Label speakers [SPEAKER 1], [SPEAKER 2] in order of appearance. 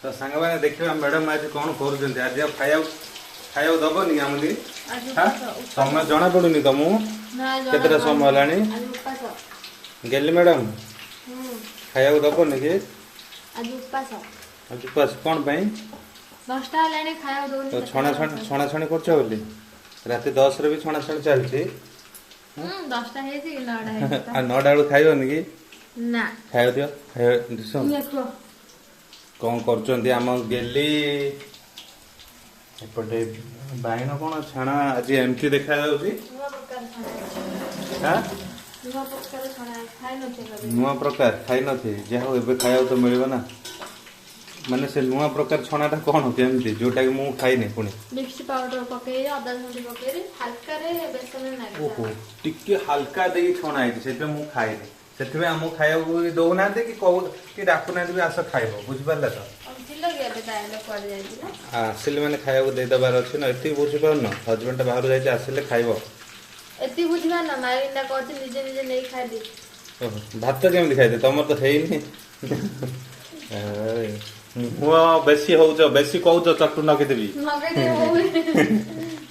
[SPEAKER 1] तो सांग मैंने देखिए मैडम आज कौन कर आज खाया दबनी आमली समय जना पड़ूनी तुमको केतटा समय है गेली मैडम खाया दबनी कि आज उपास कौन तो छणा छणी कर राति 10 रे भी छणा छणी चलती
[SPEAKER 2] 10टा हेछि कि 9टा हेछि
[SPEAKER 1] 9टा बेलू खाइबनी कि
[SPEAKER 2] ना
[SPEAKER 1] खाया दियो कौन कर आम गेली एपटे बाइण कौन छाणा आज एमती देखा नुआ प्रकार खाई नी जहाँ एवं खाया तो मिल ना माने से नुआ प्रकार छणाटा कौन केमती जोटा कि मुझे खाइनी पुणी
[SPEAKER 2] मिक्स पाउडर पके अदा थोड़ी पके हल्का रे बेसन ना
[SPEAKER 1] ओहो टिके हल्का देकी छणा है से मु खाइनी से आम खाया दौना कि कौ कि डाकुना भी आस खाइब बुझिपारे तो आसिले मैंने खाया देदेबार अच्छे ना ये बुझीपार न हजबैंड बाहर जाइए आसिले खाइब
[SPEAKER 2] एति बुझिबा ना मारिंदा कहते निजे निजे नहीं खाइ दे
[SPEAKER 1] भात केमती खाइदे तुम तो है मुह बेसी हो बेसी कौच चटू नगेदेवी